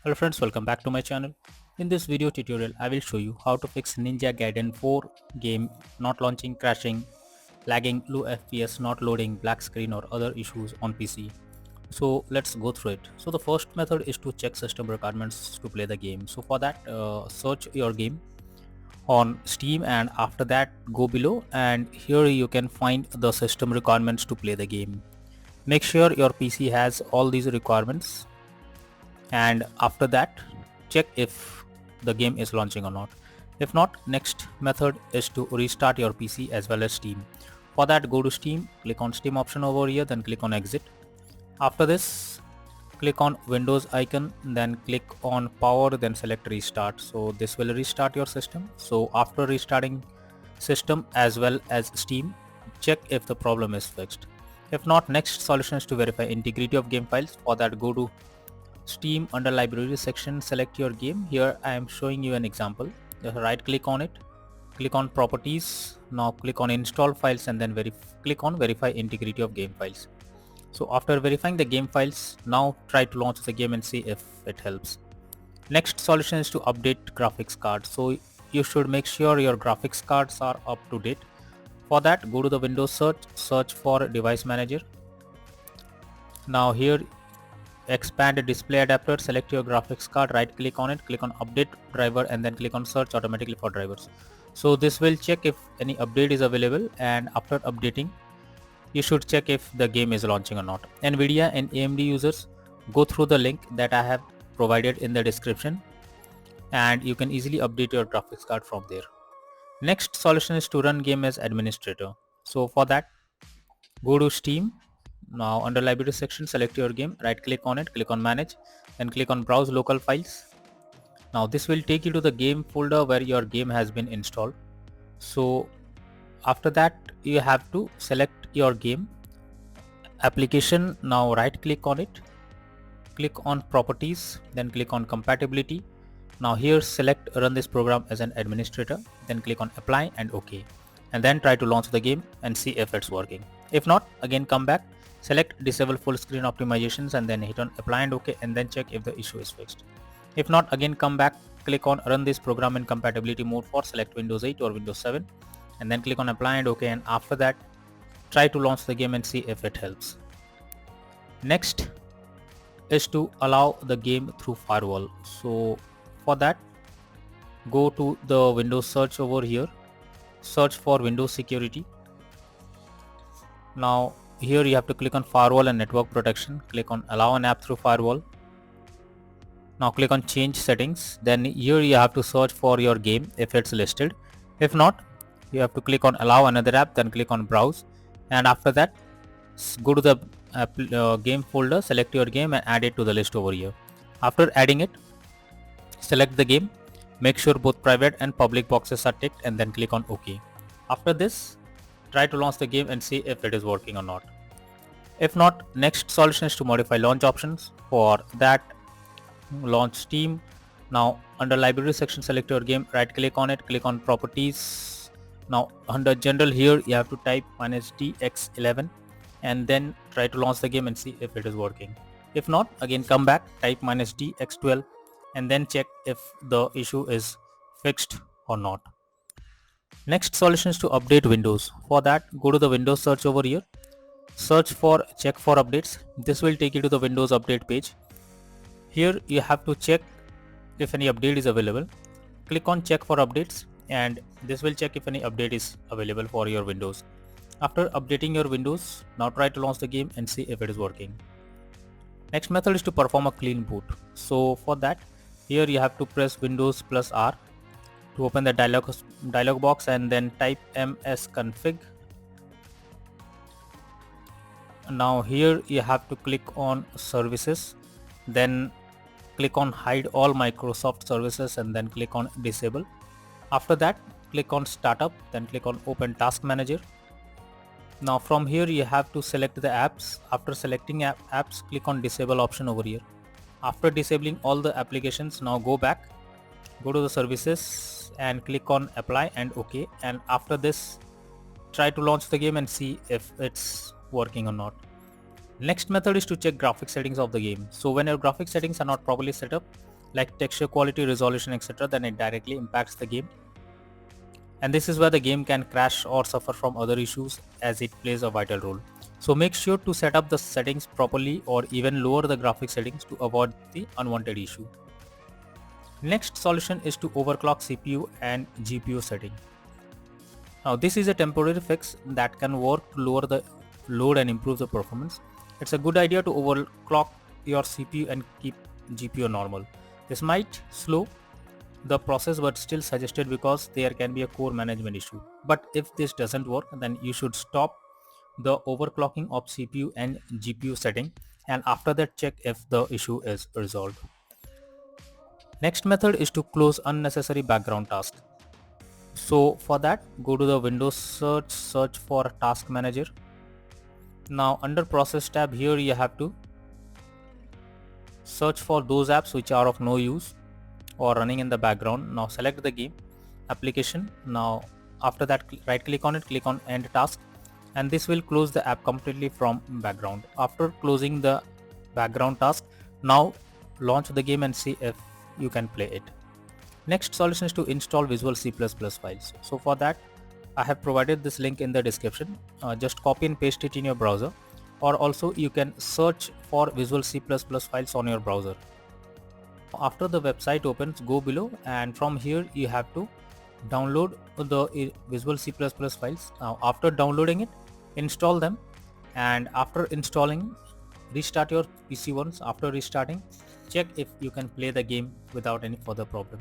Hello friends, welcome back to my channel. In this video tutorial, I will show you how to fix Ninja Gaiden 4 game not launching, crashing, lagging, low FPS, not loading, black screen or other issues on PC. So let's go through it. So the first method is to check system requirements to play the game. So for that, search your game on Steam and after that go below and here you can find the system requirements to play the game. Make sure your PC has all these requirements and after that check if the game is launching or not. If not, next method is to restart your PC as well as Steam. For that, go to Steam, click on Steam option over here, then click on exit. After this, click on Windows icon, then click on power, then select restart. So this will restart your system. So after restarting system as well as Steam, check if the problem is fixed. If not, next solution is to verify integrity of game files. For that, go to Steam under library section, select your game. Here I am showing you an example. Just right click on it, click on properties, now click on install files and then click on verify integrity of game files. So after verifying the game files, now try to launch the game and see if it helps. Next solution is to update graphics card. So you should make sure your graphics cards are up to date. For that, go to the Windows search for device manager. Now here expand a display adapter, select your graphics card, right click on it, click on update driver and then click on search automatically for drivers. So this will check if any update is available and after updating you should check if the game is launching or not. Nvidia and AMD users, go through the link that I have provided in the description and you can easily update your graphics card from there. Next solution is to run game as administrator. So for that, go to Steam. Now under library section, select your game, right click on it, click on manage, then click on browse local files. Now this will take you to the game folder where your game has been installed. So after that you have to select your game application. Now right click on it, click on properties, then click on compatibility. Now here select run this program as an administrator, then click on apply and OK. And then try to launch the game and see if it's working. If not, again come back, select disable full screen optimizations and then hit on apply and OK and then check if the issue is fixed. If not, again come back, click on run this program in compatibility mode for select Windows 8 or Windows 7 and then click on apply and OK and after that try to launch the game and see if it helps. Next is to allow the game through firewall. So for that, go to the Windows search over here, search for Windows security. Now here you have to click on firewall and network protection, click on allow an app through firewall. Now click on change settings, then here you have to search for your game if it's listed. If not, you have to click on allow another app, then click on browse and after that go to the game folder, select your game and add it to the list over here. After adding it, select the game, make sure both private and public boxes are ticked and then click on OK. After this, try to launch the game and see if it is working or not. If not, next solution is to modify launch options. For that, launch Steam. Now under library section, select your game, right click on it, click on properties. Now under general here you have to type -dx11 and then try to launch the game and see if it is working. If not, again come back, type -dx12 and then check if the issue is fixed or not. Next solution is to update Windows. For that, go to the Windows search over here, search for check for updates. This will take you to the Windows update page. Here you have to check if any update is available. Click on check for updates and this will check if any update is available for your Windows. After updating your Windows, now try to launch the game and see if it is working. Next method is to perform a clean boot. So for that, here you have to press Windows plus R to open the dialog box and then type msconfig. Now here you have to click on services, then click on hide all Microsoft services and then click on disable. After that, click on startup, then click on open task manager. Now from here you have to select the apps. After selecting apps, click on disable option over here. After disabling all the applications, now go back, go to the services and click on apply and OK, and after this try to launch the game and see if it's working or not. Next method is to check graphic settings of the game. So when your graphic settings are not properly set up, like texture quality, resolution, etc., then it directly impacts the game. And this is where the game can crash or suffer from other issues as it plays a vital role. So make sure to set up the settings properly or even lower the graphic settings to avoid the unwanted issue. Next solution is to overclock CPU and GPU setting. Now this is a temporary fix that can work to lower the load and improve the performance. It's a good idea to overclock your CPU and keep GPU normal. This might slow the process but still suggested because there can be a core management issue. But if this doesn't work, then you should stop the overclocking of CPU and GPU setting, and after that check if the issue is resolved. Next method is to close unnecessary background tasks. So for that, go to the Windows search for Task Manager. Now under Process tab, here you have to search for those apps which are of no use or running in the background. Now select the game application. Now after that, right click on it, click on End Task, and this will close the app completely from background. After closing the background task, now launch the game and see if you can play it. Next solution is to install Visual C++ files. So for that, I have provided this link in the description. Just copy and paste it in your browser, or also you can search for Visual C++ files on your browser. After the website opens, go below, and from here you have to download the Visual C++ files. Now after downloading it, install them, and after installing, restart your PC once. After restarting, check if you can play the game without any further problem.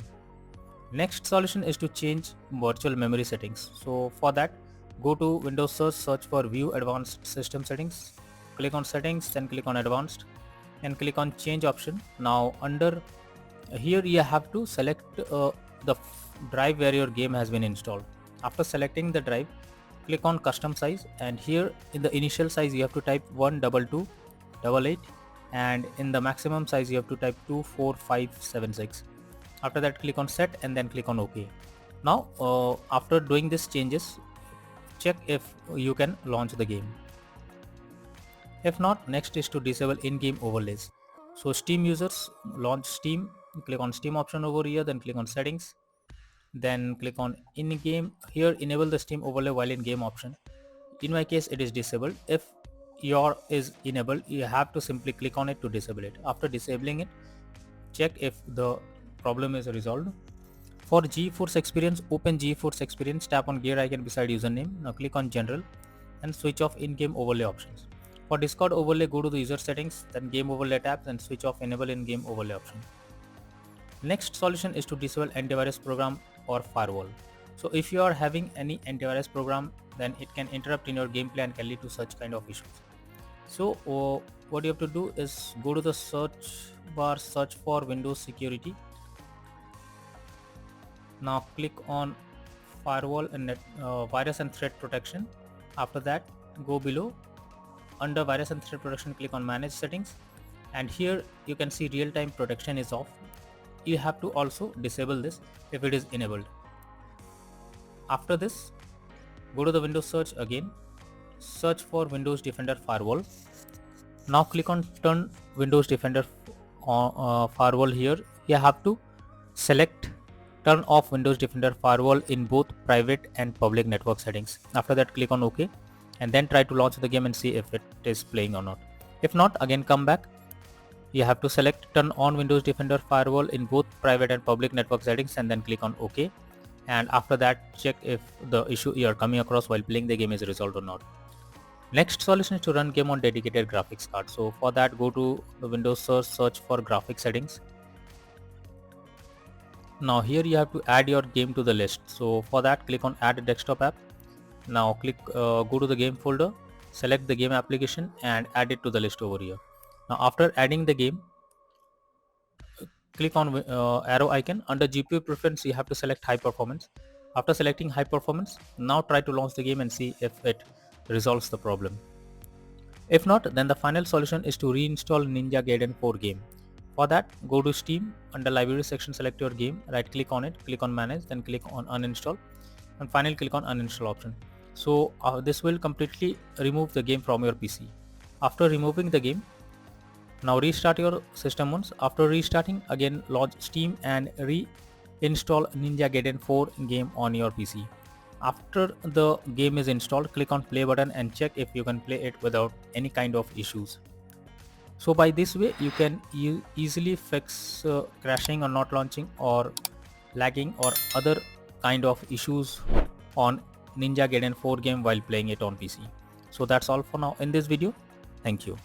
Next solution is to change virtual memory settings. So for that, go to Windows search for View Advanced System Settings, click on Settings, then click on Advanced, and click on Change option. Now under here you have to select the drive where your game has been installed. After selecting the drive, click on Custom Size, and here in the initial size you have to type 12288, and in the maximum size you have to type 24576. After that, click on Set and then click on OK. Now after doing these changes, check if you can launch the game. If not, next is to disable in-game overlays. So Steam users, launch Steam, click on Steam option over here, then click on Settings, then click on in-game. Here enable the Steam overlay while in game option. In my case it is disabled. If your is enabled, you have to simply click on it to disable it. After disabling it, check if the problem is resolved. For GeForce Experience, open GeForce Experience, tap on gear icon beside username. Now click on General and switch off in-game overlay options. For Discord overlay, go to the user settings, then game overlay tab, and switch off enable in-game overlay option. Next solution is to disable antivirus program or firewall. So if you are having any antivirus program, then it can interrupt in your gameplay and can lead to such kind of issues. So what you have to do is go to the search bar, search for Windows Security. Now click on firewall and virus and threat protection. After that, go below, under virus and threat protection, click on manage settings, and here you can see real-time protection is off. You have to also disable this if it is enabled. After this, go to the Windows search again, search for Windows Defender Firewall. Now click on turn Windows Defender Firewall. Here you have to select turn off Windows Defender Firewall in both private and public network settings. After that, click on OK, and then try to launch the game and see if it is playing or not. If not, again come back. You have to select turn on Windows Defender Firewall in both private and public network settings, and then click on OK. And after that, check if the issue you are coming across while playing the game is resolved or not. Next solution is to run game on dedicated graphics card. So for that, go to the Windows search for graphics settings. Now here you have to add your game to the list. So for that, click on add desktop app. Now go to the game folder, select the game application and add it to the list over here. Now after adding the game, click on arrow icon. Under GPU preference, you have to select high performance. After selecting high performance, now try to launch the game and see if it resolves the problem. If not, then the final solution is to reinstall Ninja Gaiden 4 game. For that, go to Steam, under library section, select your game, right click on it, click on manage, then click on uninstall, and finally click on uninstall option. So this will completely remove the game from your PC. After removing the game, Now restart your system once. After restarting, again launch Steam and reinstall Ninja Gaiden 4 game on your PC. After the game is installed, click on play button and check if you can play it without any kind of issues. So by this way you can easily fix crashing or not launching or lagging or other kind of issues on Ninja Gaiden 4 game while playing it on PC. So that's all for now in this video. Thank you.